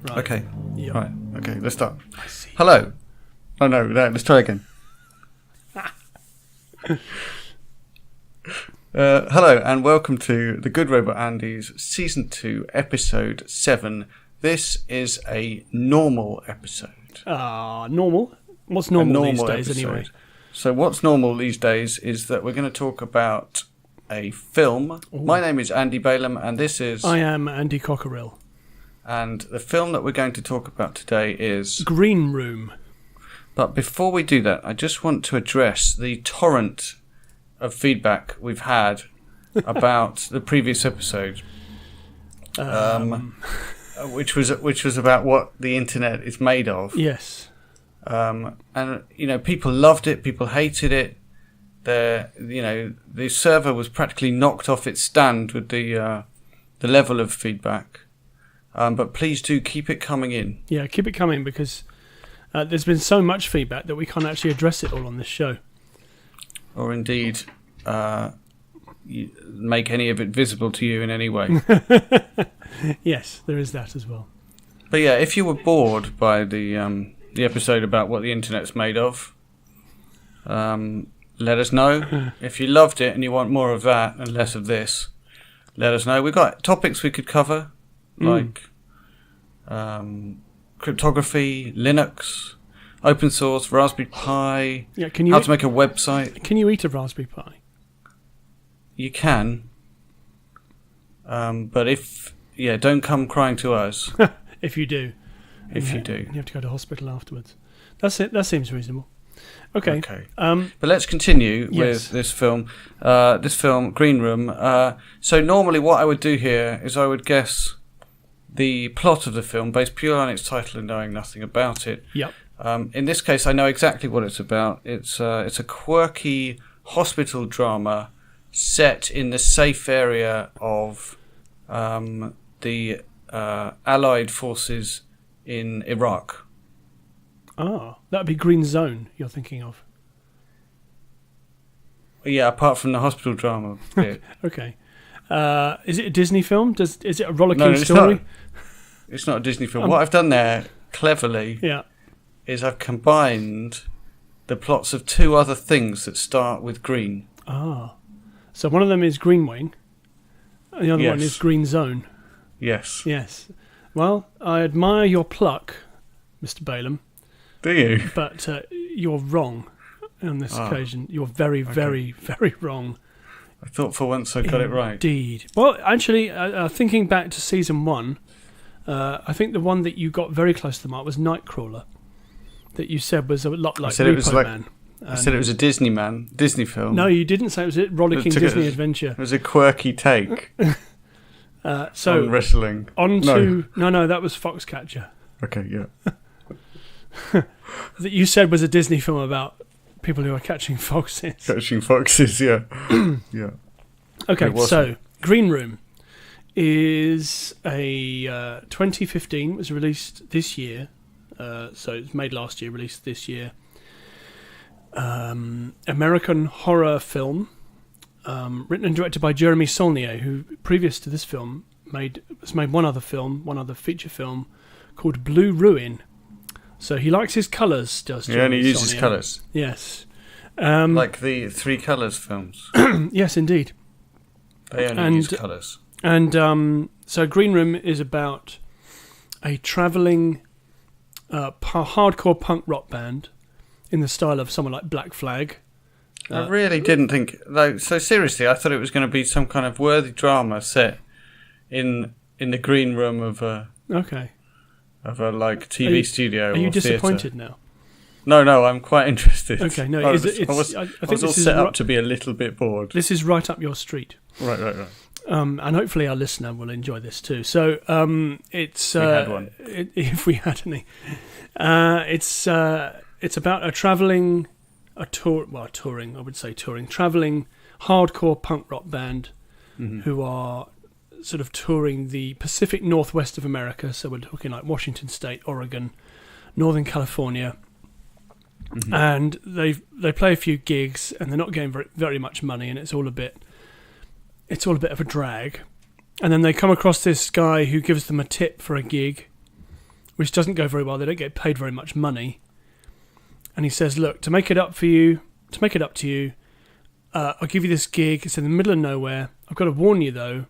Right. Okay. Yep. Right. Okay. Let's start. I see. Hello. Oh no. Let's try again. Hello and welcome to the Good Robot Andy's Season 2, Episode 7. This is a normal episode. Normal? What's normal these days anyway? So what's normal these days is that we're going to talk about a film. Ooh. My name is Andy Balaam and this is... I am Andy Cockerill. And the film that we're going to talk about today is... Green Room. But before we do that, I just want to address the torrent of feedback we've had about the previous episode, which was about what the internet is made of. Yes. And people loved it, people hated it. The server was practically knocked off its stand with the level of feedback. But please do keep it coming in. Yeah, keep it coming because there's been so much feedback that we can't actually address it all on this show. Or indeed make any of it visible to you in any way. Yes, there is that as well. But yeah, if you were bored by the episode about what the internet's made of, let us know. If you loved it and you want more of that and less of this, let us know. We've got topics we could cover, like cryptography, Linux, open source, Raspberry Pi, how to make a website. Can you eat a Raspberry Pi? You can. But don't come crying to us. If you do. You have to go to hospital afterwards. That's it. That seems reasonable. Okay. But let's continue with this film. Green Room. So normally what I would do here is I would guess the plot of the film based purely on its title and knowing nothing about it. Yep. In this case, I know exactly what it's about. It's a quirky hospital drama set in the safe area of the Allied forces in Iraq. That'd be Green Zone you're thinking of. Yeah, apart from the hospital drama bit. Okay. Is it a Disney film? Is it a rollicking story? It's not a Disney film. What I've done there, cleverly, is I've combined the plots of two other things that start with green. So one of them is Green Wing, and the other one is Green Zone. Yes. Yes. Well, I admire your pluck, Mr. Balaam. Do you? But you're wrong on this occasion. You're very, very, very wrong. I thought for once I got it right. Indeed. Well, actually, thinking back to season 1, I think the one that you got very close to the mark was Nightcrawler, that you said was a lot like Repo Man. I said it was a Disney film. No, you didn't say it was a rollicking Disney adventure. It was a quirky take so on wrestling. No, that was Foxcatcher. Okay, yeah. That you said was a Disney film about people who are catching foxes. Catching foxes, yeah. Yeah. Okay, so Green Room is a 2015, was released this year. So it was made last year, released this year. American horror film, written and directed by Jeremy Saulnier, who previous to this film made one other feature film called Blue Ruin. So he likes his colours, does Jeremy? He only uses colours. Yes. Like the Three Colours films. Yes, indeed. They only use colours. And so Green Room is about a travelling hardcore punk rock band in the style of someone like Black Flag. I really didn't think... So seriously, I thought it was going to be some kind of worthy drama set in the green room of a TV studio. Are you disappointed now? No, I'm quite interested. Okay, no, I was all set up to be a little bit bored. This is right up your street. Right. And hopefully our listener will enjoy this too. So it's... we had one. If we had any. It's about travelling hardcore punk rock band who are sort of touring the Pacific Northwest of America. So we're talking like Washington State, Oregon, Northern California. And they play a few gigs and they're not getting very, very much money, and it's all a bit of a drag. And then they come across this guy who gives them a tip for a gig, which doesn't go very well. They don't get paid very much money. And he says, look, to make it up to you, I'll give you this gig. It's in the middle of nowhere. I've got to warn you, though,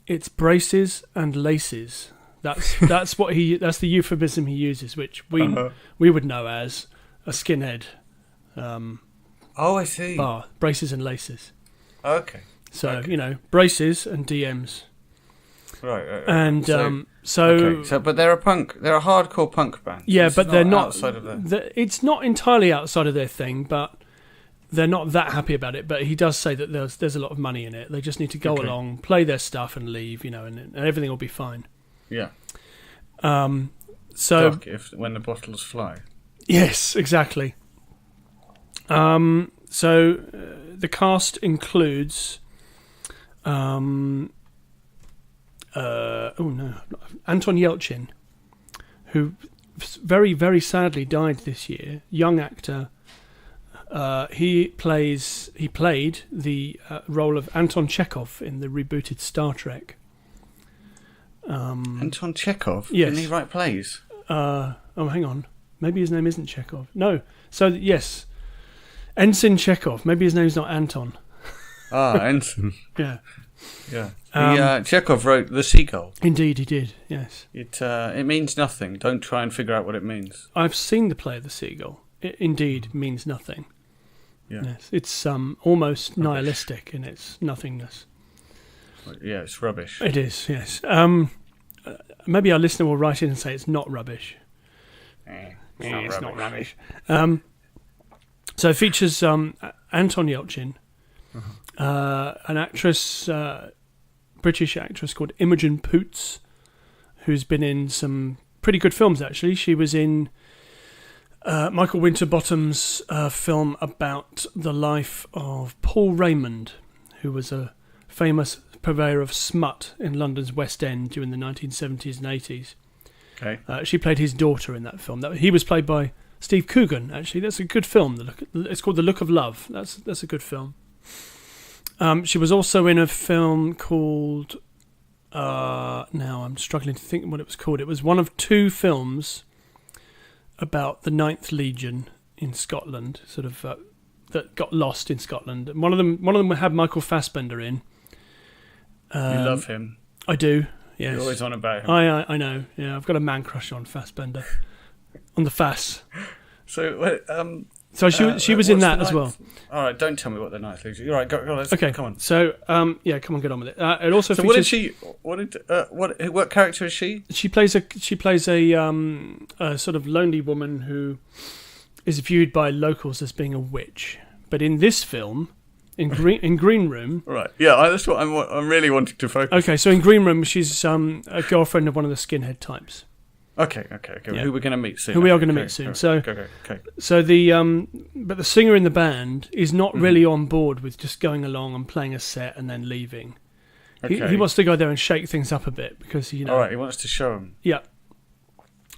it's braces and laces. That's that's the euphemism he uses, which we would know as a skinhead. I see. Bar, braces and laces. Okay. So, braces and DMs. Right. And but they're a hardcore punk band. Yeah, It's but they're not outside of their... It's not entirely outside of their thing, but they're not that happy about it. But he does say that there's a lot of money in it. They just need to go along, play their stuff, and leave. And everything will be fine. Yeah. So Duck when the bottles fly. Yes, exactly. So the cast includes Anton Yelchin, who very, very sadly died this year. Young actor. He played the role of Anton Chekhov in the rebooted Star Trek. Anton Chekhov? Yes. Didn't he write plays? Hang on. Maybe his name isn't Chekhov. No. So, yes. Ensign Chekhov. Maybe his name's not Anton. Ensign. Yeah. Yeah. Chekhov wrote The Seagull. Indeed, he did, yes. It means nothing. Don't try and figure out what it means. I've seen the play of The Seagull. It indeed means nothing. Yeah. Yes. It's almost nihilistic in its nothingness. Yeah, it's rubbish. It is, yes. Maybe our listener will write in and say it's not rubbish. It's not rubbish. So it features Anton Yelchin, an actress, British actress called Imogen Poots, who's been in some pretty good films, actually. She was in Michael Winterbottom's film about the life of Paul Raymond, who was a famous purveyor of smut in London's West End during the 1970s and 80s. Okay. She played his daughter in that film. He was played by Steve Coogan, actually. That's a good film. It's called The Look of Love. That's a good film. She was also in a film called... now I'm struggling to think what it was called. It was one of two films about the Ninth Legion in Scotland, sort of that got lost in Scotland. And one of them had Michael Fassbender in. You love him. I do. Yes. You're always on about him. I know. Yeah, I've got a man crush on Fassbender, on the Fass. So, she was in that as well. All right, don't tell me what the Ninth Legion. All right, go. Okay, come on. So, come on, get on with it. It also. So, features, what character is she? She plays a sort of lonely woman who is viewed by locals as being a witch. But in this film, in Green Room, right? Yeah, that's what I'm really wanting to focus. Okay, so in Green Room, she's a girlfriend of one of the skinhead types. Okay. Yeah. Who we're going to meet soon. Who we are going to meet soon. So but the singer in the band is not really on board with just going along and playing a set and then leaving. Okay. He wants to go there and shake things up a bit because All right, he wants to show them. Yeah.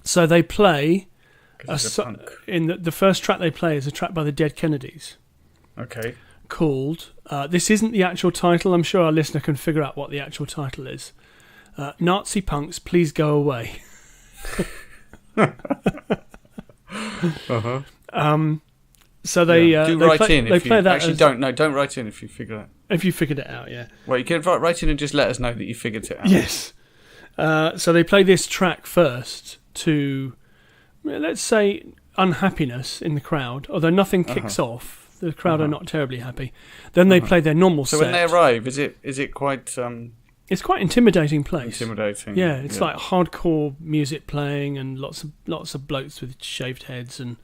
So they play punk. In the first track they play is a track by the Dead Kennedys. Okay. Called this isn't the actual title. I'm sure our listener can figure out what the actual title is. Nazi punks, please go away. So they write in. They play that. Don't write in if you figure it. If you figured it out, yeah. Well, you can write in and just let us know that you figured it out. Yes. So they play this track first to, let's say, unhappiness in the crowd. Although nothing kicks off. The crowd are not terribly happy. Then they play their normal set. So when they arrive, is it quite... It's quite an intimidating place. Intimidating. Yeah, it's like hardcore music playing and lots of blokes with shaved heads and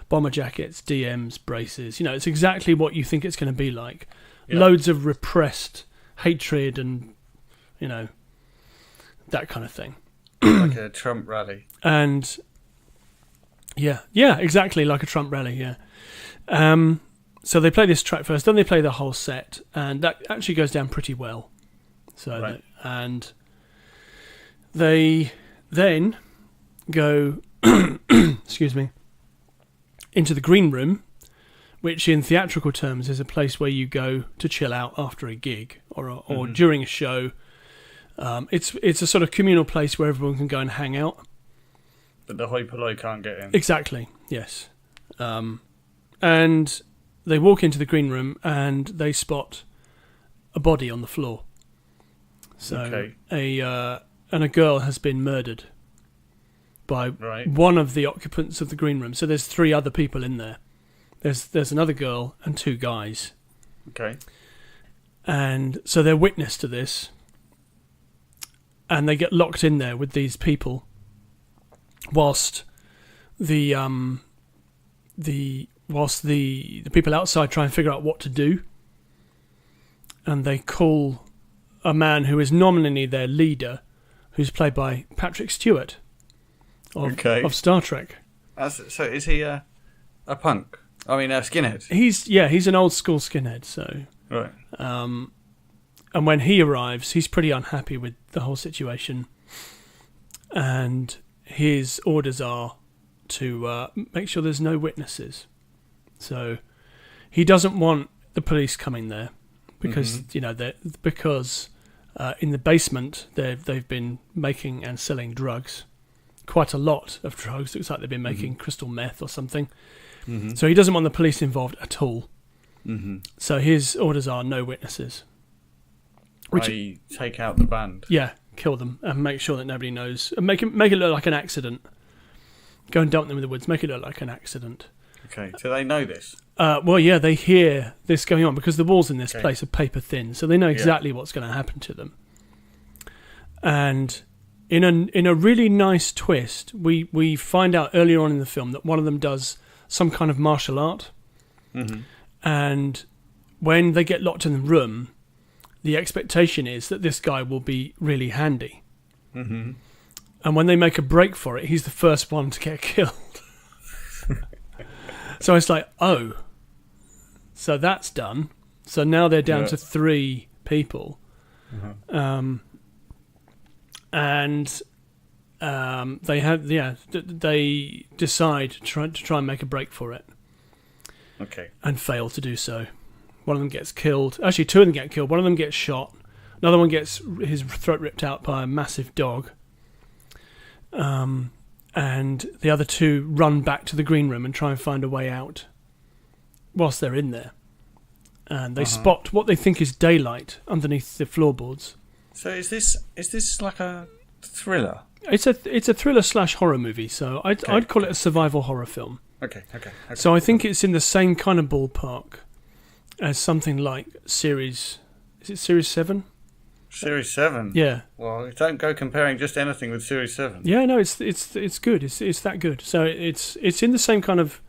bomber jackets, DMs, braces. It's exactly what you think it's going to be like. Yeah. Loads of repressed hatred and, that kind of thing. Like a Trump rally. And, yeah, exactly, like a Trump rally, yeah. So they play this track first, then they play the whole set, and that actually goes down pretty well. So right. And they then go, excuse me, into the Green Room, which in theatrical terms is a place where you go to chill out after a gig or during a show. It's a sort of communal place where everyone can go and hang out. But the hoi polloi can't get in. Exactly, yes. And they walk into the green room and they spot a body on the floor. So a girl has been murdered by one of the occupants of the green room. So there's 3 other people in there. There's another girl and 2 guys. Okay. And so they're witness to this. And they get locked in there with these people whilst the people outside try and figure out what to do. And they call a man who is nominally their leader, who's played by Patrick Stewart of Star Trek. So is he a punk? I mean, a skinhead? He's an old school skinhead. So right. And when he arrives, he's pretty unhappy with the whole situation, and his orders are to make sure there's no witnesses. So he doesn't want the police coming there because because in the basement they've been making and selling drugs, quite a lot of drugs. Looks like they've been making crystal meth or something. So he doesn't want the police involved at all. So his orders are no witnesses. Which take out the band. Yeah, kill them and make sure that nobody knows. And make it look like an accident. Go and dump them in the woods. Make it look like an accident. Okay, so they know this? Well, yeah, they hear this going on because the walls in this place are paper thin, so they know exactly what's going to happen to them. And in a really nice twist, we find out earlier on in the film that one of them does some kind of martial art. And when they get locked in the room, the expectation is that this guy will be really handy. And when they make a break for it, he's the first one to get killed. So it's like, oh, so that's done. So now they're down to 3 people. And they decide to try and make a break for it. Okay. And fail to do so. One of them gets killed. Actually, 2 of them get killed. One of them gets shot. Another one gets his throat ripped out by a massive dog. And the other 2 run back to the green room and try and find a way out whilst they're in there. And they spot what they think is daylight underneath the floorboards. So is this like a thriller? It's a thriller / horror movie. So I'd call it a survival horror film. Okay. So I think it's in the same kind of ballpark as something like Series 7? Series 7? Yeah. Well, don't go comparing just anything with Series 7. Yeah, no, it's good. It's that good. So it's in the same kind of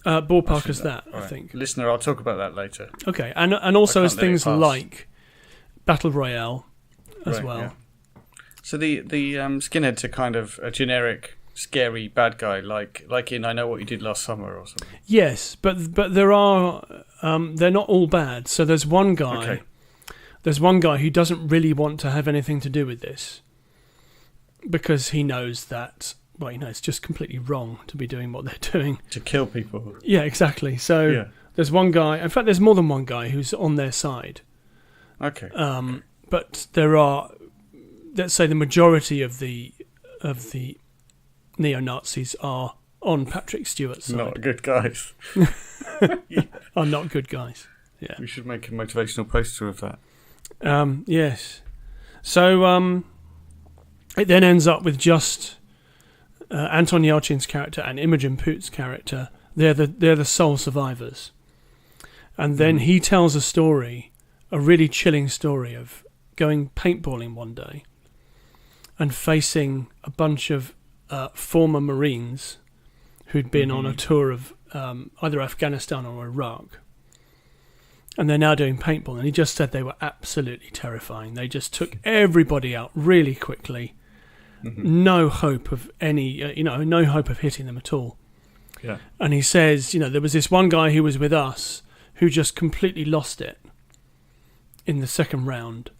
ballpark as that, I think. Listener, I'll talk about that later. Okay, and also as things like Battle Royale as well. Yeah. So the skinheads are kind of a generic scary bad guy, like in I Know What You Did Last Summer or something. Yes, but there are they're not all bad. So there's one guy. Okay. There's one guy who doesn't really want to have anything to do with this because he knows that, well, it's just completely wrong to be doing what they're doing. To kill people. Yeah, exactly. So there's one guy. In fact, there's more than one guy who's on their side. Okay. But there are, let's say, the majority of the neo-Nazis are on Patrick Stewart's side. Not good guys. Are not good guys. Yeah. We should make a motivational poster of that. Yes. So it then ends up with just Anton Yelchin's character and Imogen Poot's character. They're the sole survivors. And then he tells a story, a really chilling story of going paintballing one day and facing a bunch of former Marines who'd been on a tour of either Afghanistan or Iraq. And they're now doing paintball. And he just said they were absolutely terrifying. They just took everybody out really quickly. No hope of no hope of hitting them at all. Yeah. And he says, there was this one guy who was with us who just completely lost it in the second round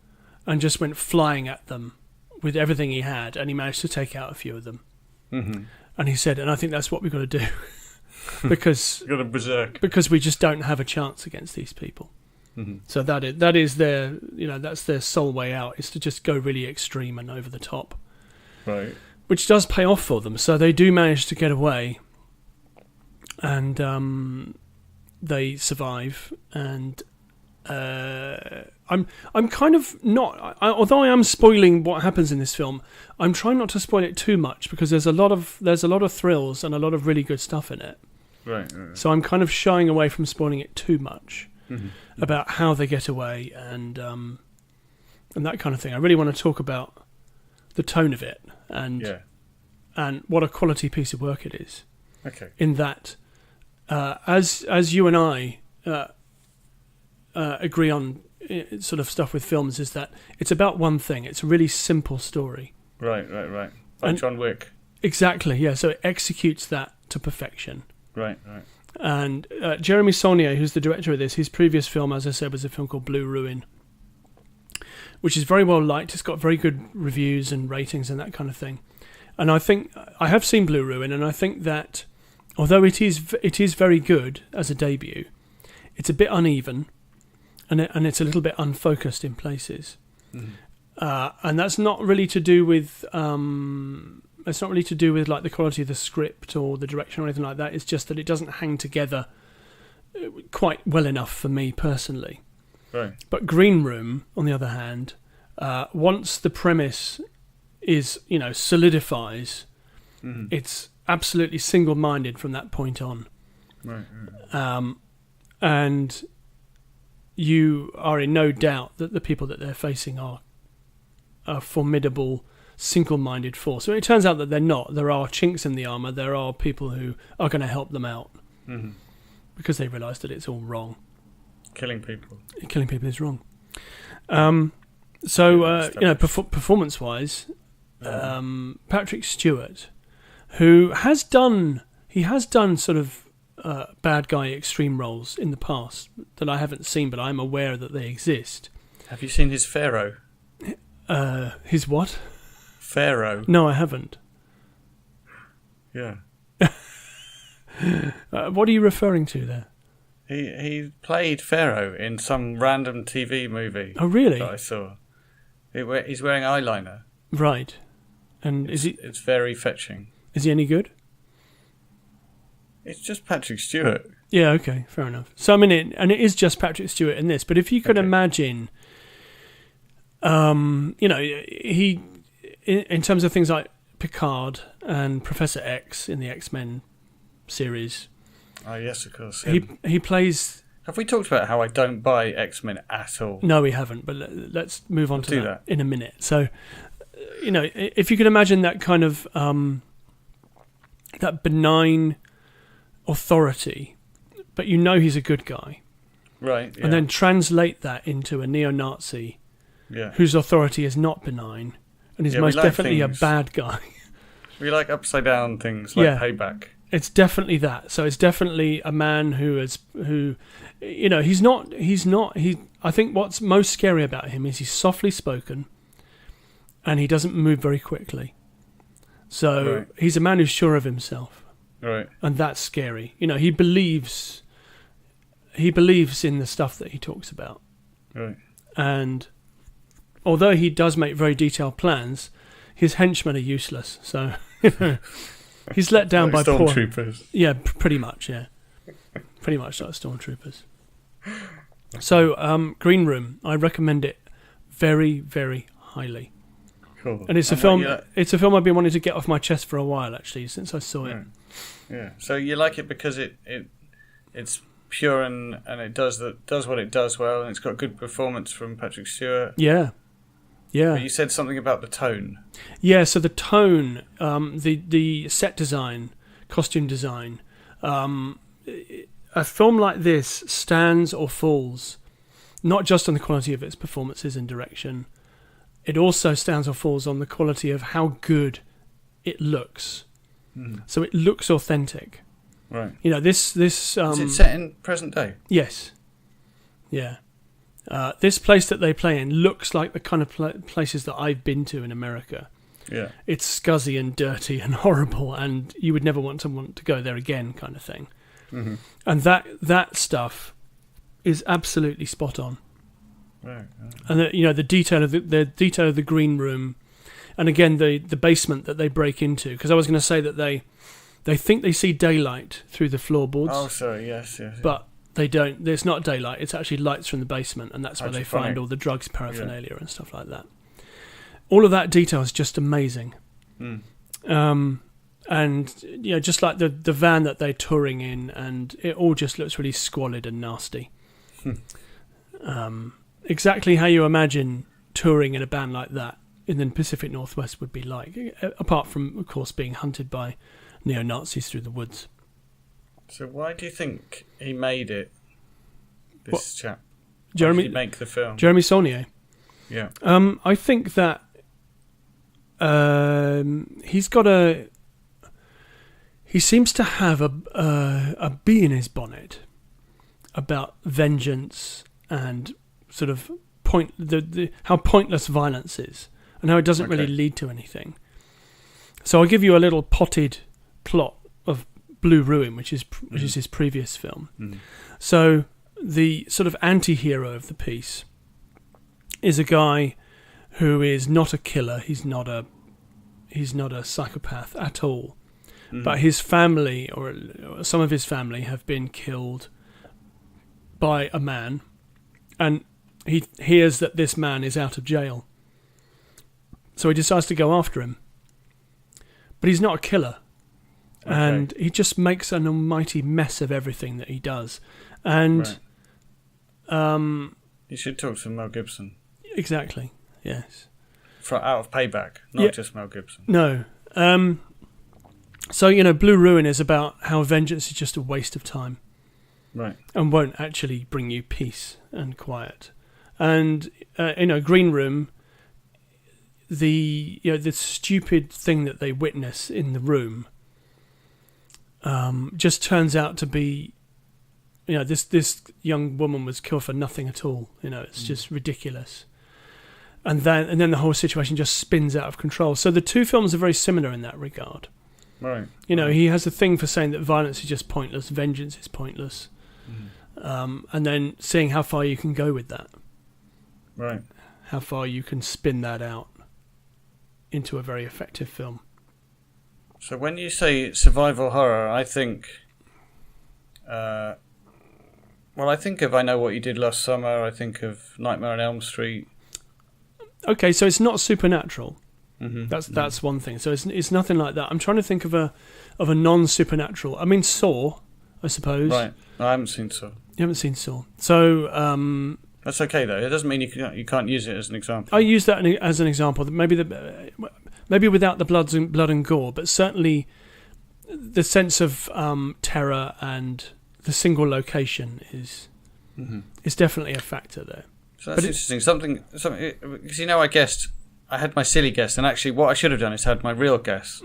and just went flying at them with everything he had, and he managed to take out a few of them. And he said, and I think that's what we've got to do. Because got a berserk. Because we just don't have a chance against these people. So that is their that's their sole way out, is to just go really extreme and over the top. Right. which does pay off for them. So they do manage to get away, and they survive. And I'm kind of not. Although I am spoiling what happens in this film, I'm trying not to spoil it too much because there's a lot of thrills and a lot of really good stuff in it. Right. So I'm kind of shying away from spoiling it too much about how they get away and that kind of thing. I really want to talk about the tone of it and what a quality piece of work it is. Okay. In that, as you and I agree on sort of stuff with films, is that it's about one thing. It's a really simple story. Right. Like John Wick. Exactly. Yeah. So it executes that to perfection. Right. And Jeremy Saulnier, who's the director of this, his previous film, as I said, was a film called Blue Ruin, which is very well liked. It's got very good reviews and ratings and that kind of thing. And I think I have seen Blue Ruin, and I think that although it is very good as a debut, it's a bit uneven, and it's a little bit unfocused in places. And that's not really to do with like the quality of the script or the direction or anything like that. It's just that it doesn't hang together quite well enough for me personally. Right. But Green Room, on the other hand, once the premise is, solidifies, it's absolutely single-minded from that point on. Right. And you are in no doubt that the people that they're facing are a formidable, single-minded force. So it turns out that they're not. There are chinks in the armour. There are people who are going to help them out because they realise that it's all wrong. Killing people is wrong. Performance-wise, Patrick Stewart, who has done sort of bad guy extreme roles in the past that I haven't seen, but I'm aware that they exist. Have you seen his Pharaoh? His what? Pharaoh. No, I haven't. Yeah. What are you referring to there? He played Pharaoh in some random TV movie. Oh, really? That I saw. He's wearing eyeliner. Right. And it's very fetching. Is he any good? It's just Patrick Stewart. Yeah, okay, fair enough. So, I mean, it is just Patrick Stewart in this, but if you could imagine, he, in terms of things like Picard and Professor X in the XMen series. Oh, yes, of course. He plays... Have we talked about how I don't buy X-Men at all? No, we haven't, but let's move on to that in a minute. So, if you could imagine that kind of... that benign authority, but he's a good guy. Right, yeah. And then translate that into a neo-Nazi whose authority is not benign and is most definitely a bad guy. We like upside-down things like Payback. It's definitely that. So it's definitely a man I think what's most scary about him is he's softly spoken and he doesn't move very quickly. So he's a man who's sure of himself. Right. And that's scary. He believes in the stuff that he talks about. Right. And although he does make very detailed plans, his henchmen are useless. So, he's let down by stormtroopers. Yeah, pretty much, yeah. Pretty much like stormtroopers. So, Green Room, I recommend it very, very highly. Cool. And it's a film I've been wanting to get off my chest for a while, actually, since I saw it. Yeah. So you like it because it's pure and it does what it does well, and it's got good performance from Patrick Stewart. Yeah. Yeah. But you said something about the tone. Yeah, so the tone, the set design, costume design, a film like this stands or falls not just on the quality of its performances and direction. It also stands or falls on the quality of how good it looks. So it looks authentic. Right. This is it set in present day? Yes. Yeah. This place that they play in looks like the kind of places that I've been to in America. Yeah. It's scuzzy and dirty and horrible, and you would never want to go there again, kind of thing. Mm-hmm. And that stuff is absolutely spot on. Right. And the detail of the Green Room, And again, the basement that they break into, because I was going to say that they think they see daylight through the floorboards. Oh, sorry, yes. But they don't. It's not daylight. It's actually lights from the basement, and that's where they find all the drugs, paraphernalia, and stuff like that. All of that detail is just amazing. And just like the van that they're touring in, and it all just looks really squalid and nasty. Exactly how you imagine touring in a band like that in the Pacific Northwest would be like, apart from, of course, being hunted by neo-Nazis through the woods. So why do you think he made it, this chap? Jeremy, why did he make the film? Jeremy Saulnier. Yeah. I think that he seems to have a bee in his bonnet about vengeance and sort of how pointless violence is, and how it doesn't really lead to anything. So I'll give you a little potted plot of Blue Ruin, which is his previous film. So the sort of anti-hero of the piece is a guy who is not a killer. He's not a psychopath at all. But his family, or some of his family, have been killed by a man, and he hears that this man is out of jail. So he decides to go after him. But he's not a killer. And he just makes an almighty mess of everything that he does. And you should talk to Mel Gibson. Exactly, yes. Out of Payback, not just Mel Gibson. No. So, Blue Ruin is about how vengeance is just a waste of time. Right. And won't actually bring you peace and quiet. And, Green Room, the stupid thing that they witness in the room just turns out to be, this young woman was killed for nothing at all. It's just ridiculous. And then the whole situation just spins out of control. So the two films are very similar in that regard. Right. He has a thing for saying that violence is just pointless, vengeance is pointless, and then seeing how far you can go with that. Right. How far you can spin that out into a very effective film. So when you say survival horror, I think... I think of I Know What You Did Last Summer, I think of Nightmare on Elm Street. Okay, so it's not supernatural. That's one thing. So it's nothing like that. I'm trying to think of a non-supernatural. I mean, Saw, I suppose. Right. I haven't seen Saw. You haven't seen Saw. So that's okay though. It doesn't mean you can't use it as an example. I use that as an example. Maybe without the blood and gore, but certainly the sense of terror and the single location is definitely a factor there. So that's interesting. Something because I had my silly guess, and actually what I should have done is had my real guess.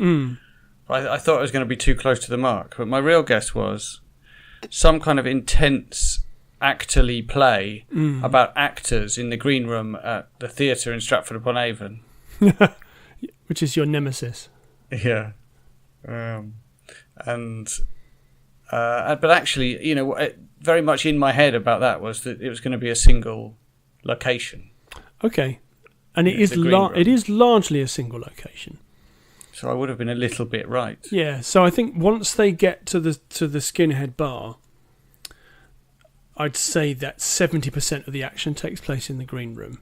I thought it was going to be too close to the mark, but my real guess was some kind of intense actorly play about actors in the green room at the theatre in Stratford-upon-Avon. Which is your nemesis. Yeah. But actually, very much in my head about that was that it was going to be a single location. Okay. And it is largely a single location. So I would have been a little bit right. Yeah. So I think once they get to the skinhead bar, I'd say that 70% of the action takes place in the green room.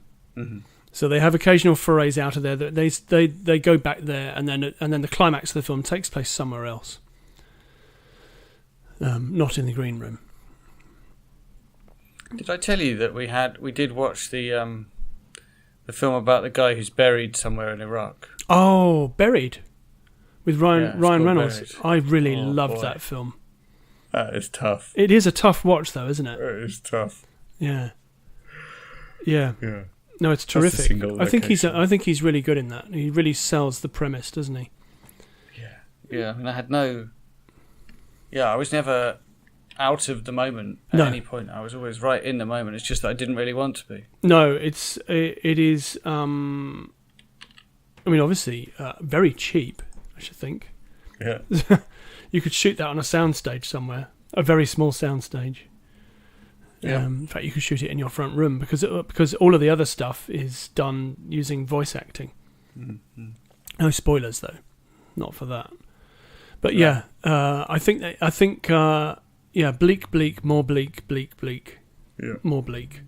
So they have occasional forays out of there. They go back there, and then the climax of the film takes place somewhere else, not in the green room. Did I tell you that we did watch the film about the guy who's buried somewhere in Iraq? Oh, Buried, with Ryan Reynolds. Buried. I really loved that film. That is tough. It is a tough watch, though, isn't it? It is tough. Yeah. No, it's terrific. I think he's really good in that. He really sells the premise, doesn't he? Yeah. I mean, I was never out of the moment at any point. I was always right in the moment. It's just that I didn't really want to be. No, it is. I mean, obviously, very cheap. I should think. Yeah. You could shoot that on a soundstage somewhere, a very small soundstage. Yeah. In fact, you could shoot it in your front room because all of the other stuff is done using voice acting. No spoilers though, not for that. But yeah, I think bleak, more bleak, bleak, more bleak.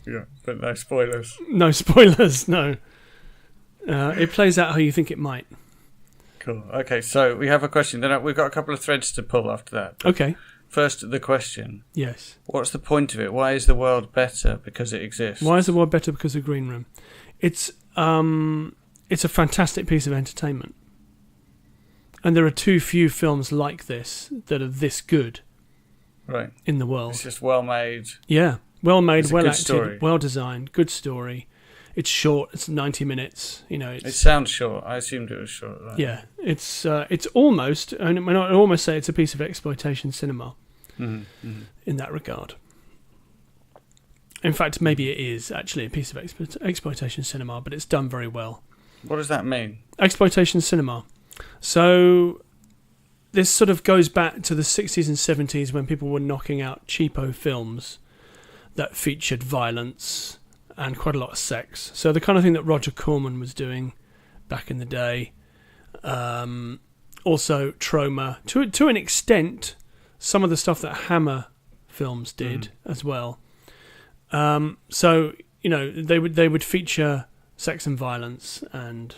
Yeah, but no spoilers. No spoilers, no. It plays out how you think it might. Cool. Okay, so we have a question. Then we've got a couple of threads to pull after that. Okay. First, the question. Yes. What's the point of it? Why is the world better because it exists? Why is the world better because of Green Room? It's a fantastic piece of entertainment. And there are too few films like this that are this good. Right. In the world. It's just well made. Yeah. Well made, well acted, story. Well designed, good story. It's short, it's 90 minutes, It sounds short. I assumed it was short. Right? Yeah. It's almost, and I almost say it's a piece of exploitation cinema in that regard. In fact, maybe it is actually a piece of exploitation cinema, but it's done very well. What does that mean? Exploitation cinema. So this sort of goes back to the 60s and 70s when people were knocking out cheapo films that featured violence and quite a lot of sex. So the kind of thing that Roger Corman was doing back in the day. Also Troma. To an extent, some of the stuff that Hammer films did as well. So, they would feature sex and violence and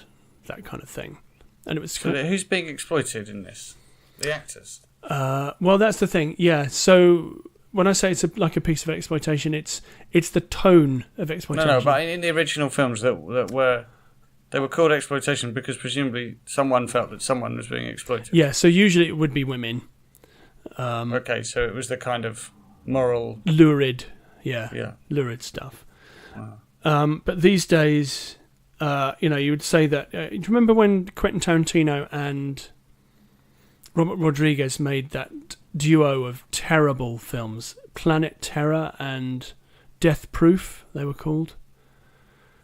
that kind of thing. And it was who's being exploited in this? The actors? Well, that's the thing. Yeah. So when I say it's like a piece of exploitation, it's the tone of exploitation. No, but in the original films they were called exploitation because presumably someone felt that someone was being exploited. Yeah. So usually it would be women. Okay, so it was the kind of moral lurid, lurid stuff. Wow. But these days, you would say that. Do you remember when Quentin Tarantino and Robert Rodriguez made that duo of terrible films, Planet Terror and Death Proof, they were called?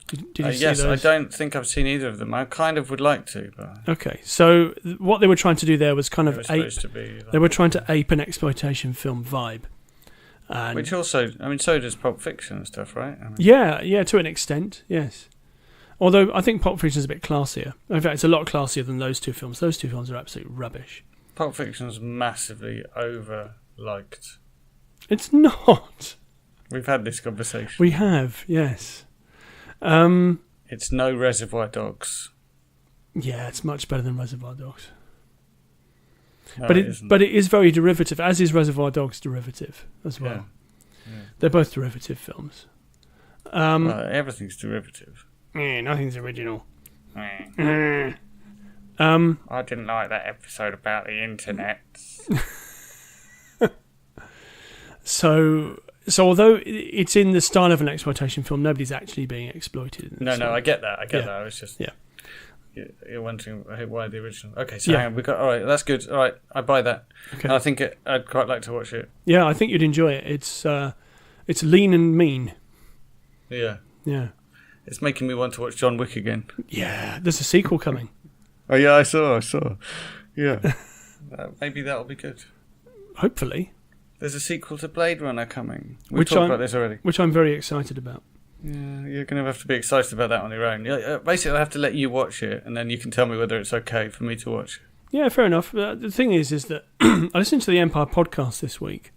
Did you see those? I don't think I've seen either of them. I kind of would like to. But okay, so what they were trying to do there was kind of they were trying to ape an exploitation film vibe. And which also, so does Pulp Fiction and stuff, right? Yeah, to an extent, yes. Although I think Pulp Fiction is a bit classier. In fact, it's a lot classier than those two films. Those two films are absolute rubbish. Pulp Fiction's massively over-liked. It's not. We've had this conversation. We have, yes. It's no Reservoir Dogs. Yeah, it's much better than Reservoir Dogs. No, but it is very derivative, as is Reservoir Dogs derivative as well. Yeah. They're both derivative films. Well, everything's derivative. Nothing's original. I didn't like that episode about the internet. So although it's in the style of an exploitation film, nobody's actually being exploited. No, I get that. I was just you're wondering why the original. Okay, so hang on, we got all right. That's good. All right, I buy that. Okay, and I think I'd quite like to watch it. Yeah, I think you'd enjoy it. It's lean and mean. Yeah. It's making me want to watch John Wick again. Yeah, there's a sequel coming. Oh yeah, I saw. Yeah, maybe that'll be good. Hopefully. There's a sequel to Blade Runner coming. We've talked about this already. Which I'm very excited about. Yeah, you're going to have to be excited about that on your own. Basically, I have to let you watch it, and then you can tell me whether it's okay for me to watch it. Yeah, fair enough. The thing is that I listened to the Empire podcast this week,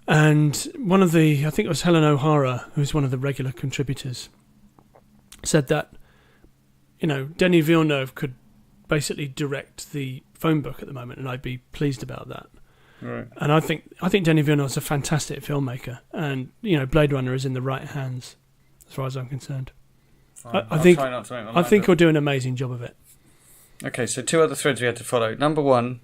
and I think it was Helen O'Hara, who's one of the regular contributors, said that, Denis Villeneuve could basically direct the phone book at the moment, and I'd be pleased about that. Right. And I think Denis Villeneuve is a fantastic filmmaker, and Blade Runner is in the right hands, as far as I'm concerned. I think he'll do an amazing job of it. Okay, so 2 other threads we had to follow. Number 1,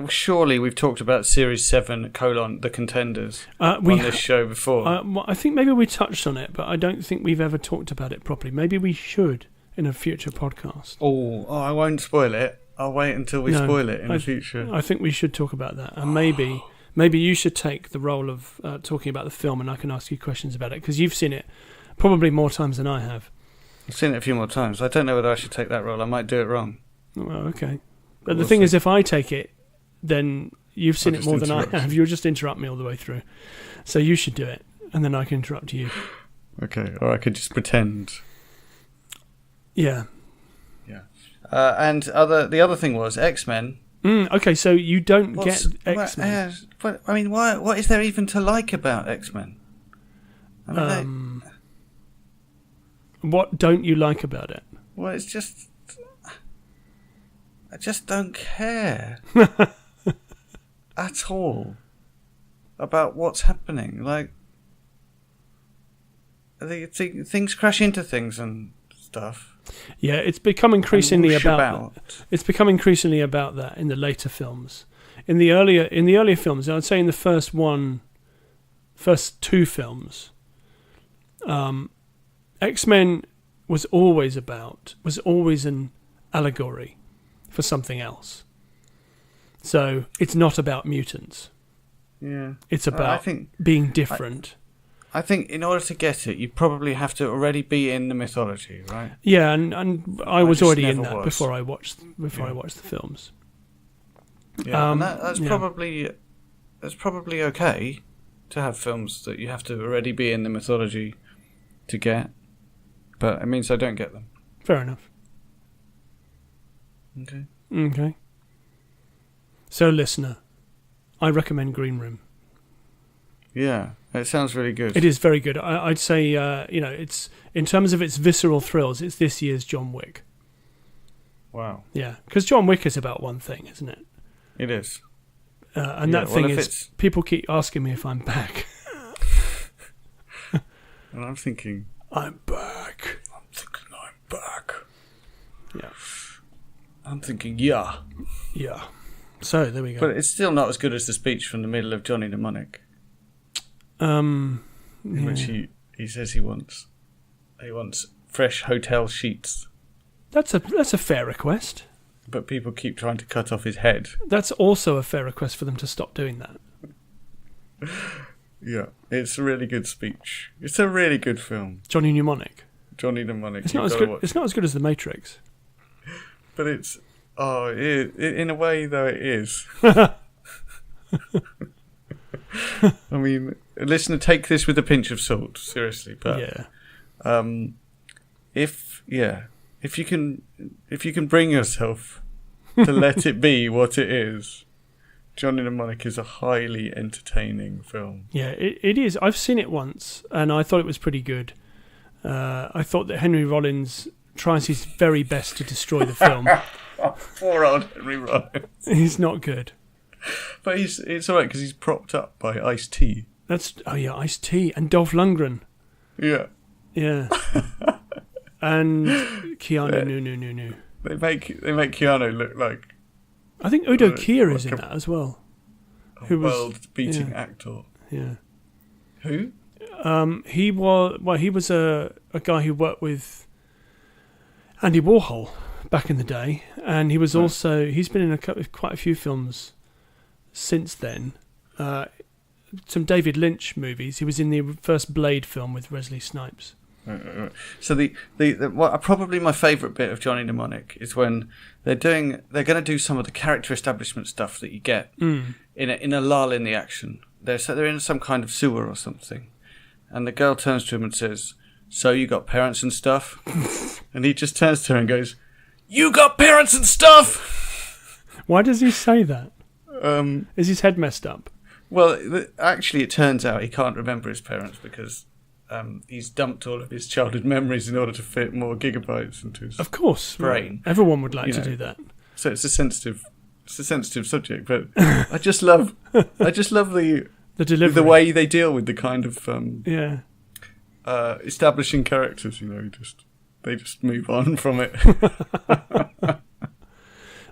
surely we've talked about Series 7, The Contenders, on this show before. I think maybe we touched on it, but I don't think we've ever talked about it properly. Maybe we should in a future podcast. Oh, I won't spoil it. I'll wait until we spoil it in the future. I think we should talk about that. And maybe you should take the role of talking about the film, and I can ask you questions about it, because you've seen it probably more times than I have. I've seen it a few more times. I don't know whether I should take that role. I might do it wrong. Well, okay. But the thing is, if I take it, then you've seen it more than I have. You'll just interrupt me all the way through. So you should do it, and then I can interrupt you. Okay, or I could just pretend. Yeah. Yeah. And the other thing was X-Men. Okay, so you don't get X-Men. What is there even to like about X-Men? What don't you like about it? Well, it's just... I just don't care at all about what's happening. Like, things crash into things and stuff. Yeah, it's become increasingly about that. It's become increasingly about that in the later films. In the earlier films, I'd say in the first two films, X-Men was always an allegory for something else. So it's not about mutants. Yeah, it's about being different. I think in order to get it, you probably have to already be in the mythology, right? Yeah, and I was already in that before I watched the films. Yeah, and that's probably okay to have films that you have to already be in the mythology to get, but it means I don't get them. Fair enough. Okay. So, listener, I recommend Green Room. Yeah, it sounds really good. It is very good. I'd say, it's in terms of its visceral thrills, it's this year's John Wick. Wow. Yeah, because John Wick is about one thing, isn't it? It is. And that thing is, people keep asking me if I'm back. And I'm thinking, I'm back. Yeah. I'm thinking, yeah. Yeah. So, there we go. But it's still not as good as the speech from the middle of Johnny Mnemonic. In which he says he wants fresh hotel sheets. That's a fair request. But people keep trying to cut off his head. That's also a fair request for them to stop doing that. Yeah, it's a really good speech. It's a really good film. Johnny Mnemonic. It's not as good. It's not as good as The Matrix. But it's in a way though it is. I mean, listener, take this with a pinch of salt, seriously. But if you can bring yourself to let it be what it is, Johnny Mnemonic is a highly entertaining film. Yeah, it is. I've seen it once, and I thought it was pretty good. I thought that Henry Rollins tries his very best to destroy the film. Poor old Henry Rollins. He's not good. But it's all right because he's propped up by Ice-T. Ice-T and Dolph Lundgren. Yeah. Yeah. And Keanu, no. They make Keanu look like... I think Udo Kier is in that as well. A world-beating actor. Yeah. Who? He was a guy who worked with Andy Warhol back in the day, and he was he's been in quite a few films since then. Some David Lynch movies. He was in the first Blade film with Wesley Snipes. So probably my favourite bit of Johnny Mnemonic is when they're going to do some of the character establishment stuff that you get in a lull in the action. They're in some kind of sewer or something, and the girl turns to him and says, "So you got parents and stuff?" And he just turns to her and goes, "You got parents and stuff." Why does he say that? Is his head messed up? Well, actually, it turns out he can't remember his parents because he's dumped all of his childhood memories in order to fit more gigabytes into his brain. Everyone would like to do that. So it's a sensitive subject, but I just love the delivery, the way they deal with the kind of establishing characters. They just move on from it.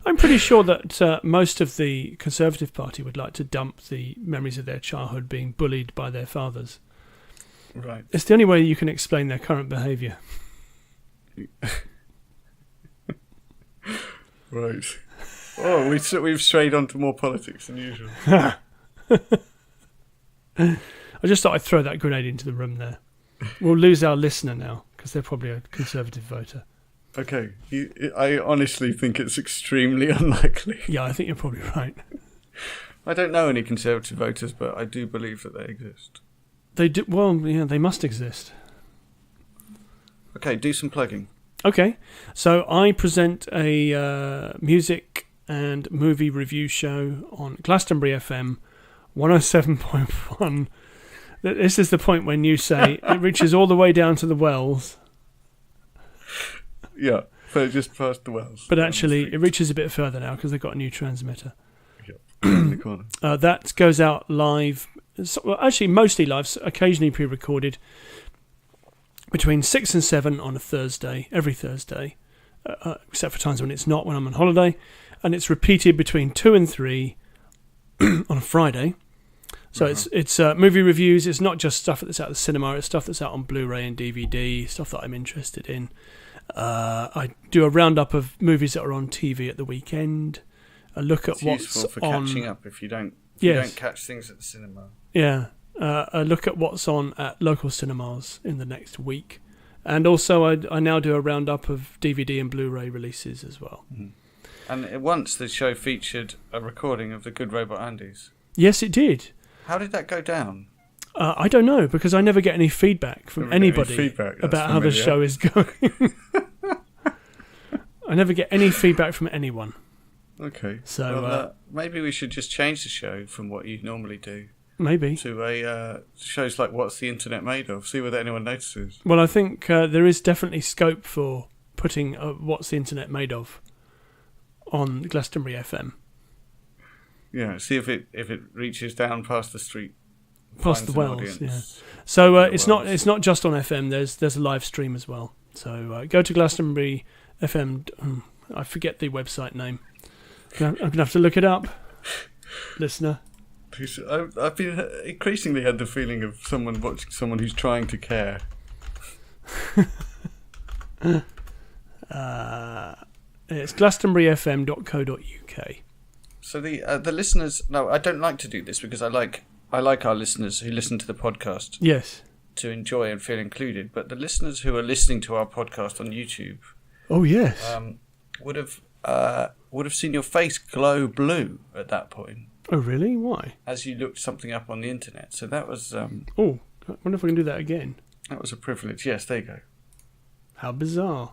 I'm pretty sure that most of the Conservative Party would like to dump the memories of their childhood being bullied by their fathers. Right. It's the only way you can explain their current behaviour. Right. Oh, we've strayed onto more politics than usual. I just thought I'd throw that grenade into the room there. We'll lose our listener now because they're probably a Conservative voter. Okay. I honestly think it's extremely unlikely. Yeah, I think you're probably right. I don't know any Conservative voters, but I do believe that they exist. They do. Well, yeah, they must exist. Okay, do some plugging. Okay, so I present a music and movie review show on Glastonbury FM 107.1. This is the point when you say it reaches all the way down to the wells. Yeah, so just past the wells. But actually, it reaches a bit further now because they've got a new transmitter. In the corner. That goes out live, actually mostly live, occasionally pre-recorded, between 6 and 7 on a Thursday, every Thursday, except for times when it's not, when I'm on holiday. And it's repeated between 2 and 3 on a Friday. So it's movie reviews. It's not just stuff that's out of the cinema. It's stuff that's out on Blu-ray and DVD, stuff that I'm interested in. I do a roundup of movies that are on TV at the weekend. A look at what's useful for on. catching up if you don't catch things at the cinema. Yeah, a look at what's on at local cinemas in the next week, and also I now do a roundup of DVD and Blu-ray releases as well. Mm-hmm. And once the show featured a recording of the Good Robot Andes. Yes, it did. How did that go down? I don't know, because I never get any feedback from anybody about how the show is going. I never get any feedback from anyone. Okay. So well, maybe we should just change the show from what you normally do. Maybe. To a shows like What's the Internet Made Of? See whether anyone notices. Well, I think there is definitely scope for putting What's the Internet Made Of on Glastonbury FM. Yeah, see if it reaches down past the street. Past the wells, yeah. So it's not just on FM. There's a live stream as well. So go to Glastonbury FM. I forget the website name. I'm gonna have to look it up, listener. I've been increasingly had the feeling of someone watching someone who's trying to care. It's glastonburyfm.co.uk. So the listeners. No, I don't like to do this because I like our listeners who listen to the podcast. Yes. To enjoy and feel included, but the listeners who are listening to our podcast on YouTube. Oh yes. Would have seen your face glow blue at that point. Oh really? Why? As you looked something up on the internet. So that was. Oh, I wonder if we can do that again. That was a privilege. Yes, there you go. How bizarre.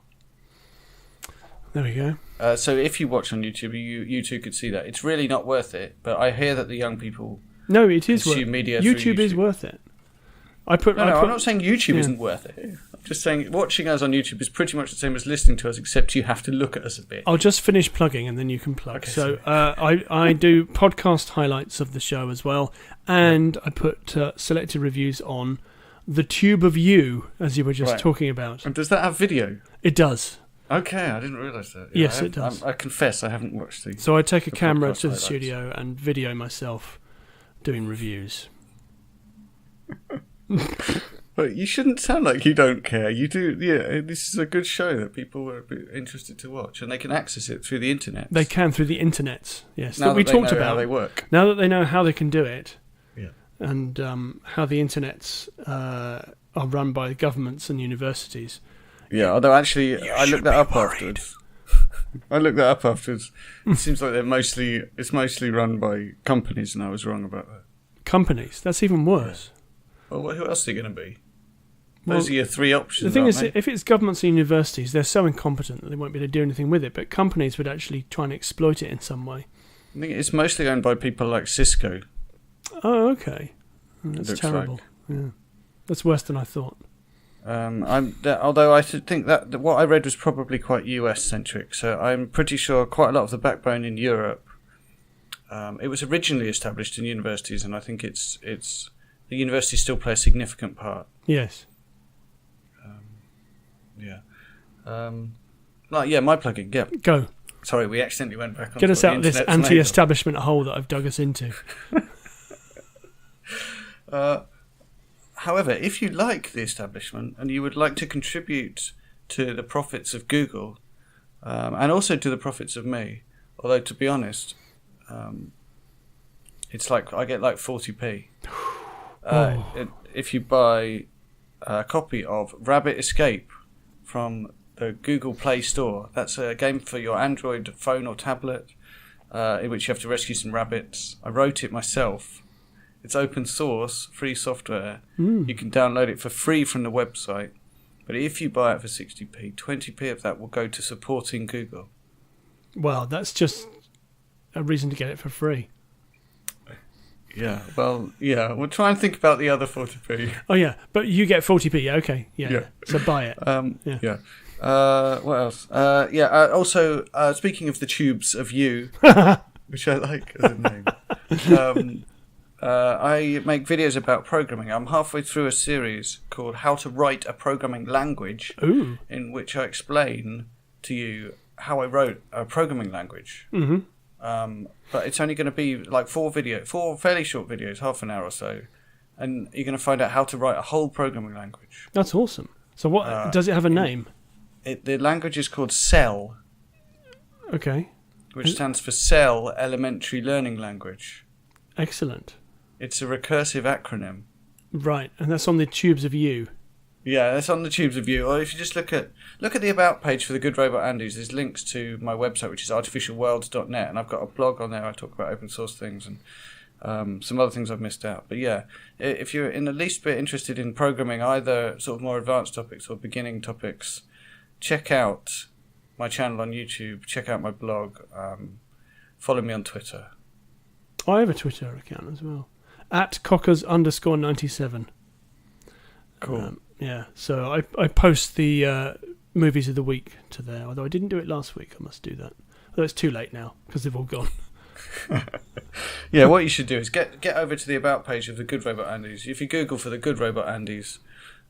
There we go. So if you watch on YouTube, you too could see that. It's really not worth it. But I hear that the young people. No, it is worth it. Media YouTube is worth it. I'm not saying YouTube isn't worth it. I'm just saying watching us on YouTube is pretty much the same as listening to us, except you have to look at us a bit. I'll just finish plugging and then you can plug. Okay, so I do podcast highlights of the show as well, and I put selected reviews on The Tube of You, as you were just talking about. And does that have video? It does. Okay, I didn't realise that. Yes, it does. I confess I haven't watched these. So I take a camera to the studio and video myself doing reviews. But you shouldn't sound like you don't care. You do. Yeah, this is a good show that people are interested to watch, and they can access it through the internet. They can through the internet. Yes, now that we talked about how they work. Now that they know how they can do it, yeah, and how the internets are run by governments and universities. Yeah, although actually I looked that up afterwards. It seems like it's mostly run by companies, and I was wrong about that. Companies? That's even worse. Yeah. Well, who else are they going to be? Those are your three options. The thing is, if it's governments and universities, they're so incompetent that they won't be able to do anything with it. But companies would actually try and exploit it in some way. I think it's mostly owned by people like Cisco. Oh, okay. That's terrible. Like. Yeah, that's worse than I thought. Although I think that what I read was probably quite US centric, so I'm pretty sure quite a lot of the backbone in Europe. It was originally established in universities, and I think the universities still play a significant part. Yes. My plugin. Yeah. Go. Sorry, we accidentally went back on. Get us out of this anti-establishment hole that I've dug us into. However, if you like the establishment and you would like to contribute to the profits of Google, and also to the profits of me, although to be honest, it's like I get like 40p. If you buy a copy of Rabbit Escape from the Google Play Store, that's a game for your Android phone or tablet, in which you have to rescue some rabbits. I wrote it myself. It's open source, free software. You can download it for free from the website. But if you buy it for 60p, 20p of that will go to supporting Google. Well, that's just a reason to get it for free. Yeah, well, yeah. We'll try and think about the other 40p. Oh, yeah. But you get 40p. Yeah, okay. Yeah. So buy it. Yeah. What else? Also, speaking of the tubes of you, which I like as a name, I make videos about programming. I'm halfway through a series called How to Write a Programming Language, in which I explain to you how I wrote a programming language. Mm-hmm. But it's only going to be like four fairly short videos, half an hour or so, and you're going to find out how to write a whole programming language. That's awesome. So what does it have a name? The language is called Cell. Okay. Which stands for Cell Elementary Learning Language. Excellent. It's a recursive acronym. Right, and that's on the tubes of you. Yeah, that's on the tubes of you. Or if you just look at the About page for the Good Robot Andys, there's links to my website, which is artificialworlds.net, and I've got a blog on there. I talk about open source things and some other things I've missed out. But yeah, if you're in the least bit interested in programming, either sort of more advanced topics or beginning topics, check out my channel on YouTube, check out my blog, follow me on Twitter. I have a Twitter account as well. @Cockers_97. Cool. Yeah, so I post the movies of the week to there, although I didn't do it last week. I must do that. Although it's too late now, because they've all gone. Yeah, what you should do is get over to the About page of the Good Robot Andys. If you Google for the Good Robot Andys,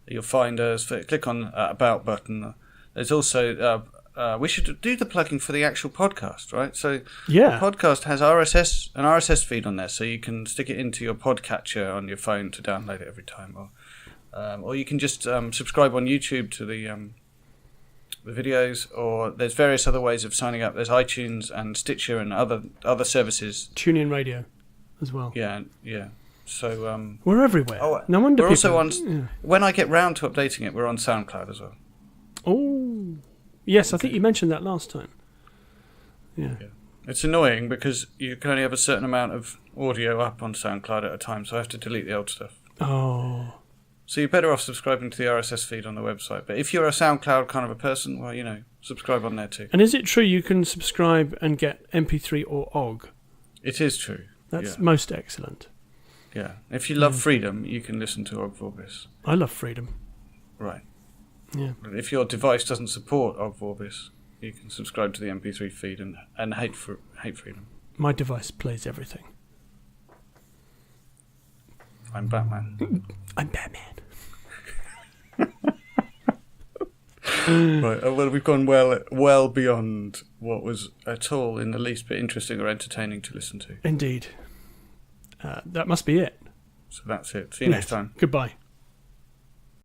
you'll find us. Click on About button. There's also... we should do the plugging for the actual podcast, right? So yeah. The podcast has an RSS feed on there, so you can stick it into your podcatcher on your phone to download it every time, or you can just subscribe on YouTube to the videos, or there's various other ways of signing up. There's iTunes and Stitcher and other services. TuneIn Radio as well. Yeah. So we're everywhere. No wonder we're also on. When I get round to updating it, we're on SoundCloud as well. Oh. Yes, I think you mentioned that last time. Yeah. It's annoying because you can only have a certain amount of audio up on SoundCloud at a time, so I have to delete the old stuff. Oh. So you're better off subscribing to the RSS feed on the website. But if you're a SoundCloud kind of a person, well, subscribe on there too. And is it true you can subscribe and get MP3 or OGG? It is true. That's most excellent. Yeah. If you love freedom, you can listen to OGG Vorbis. I love freedom. Right. Yeah. If your device doesn't support OGG Vorbis, you can subscribe to the MP3 feed and hate freedom. My device plays everything. I'm Batman. I'm Batman. Right. Well, we've gone well beyond what was at all in the least bit interesting or entertaining to listen to. Indeed. That must be it. So that's it. See you next time. Goodbye.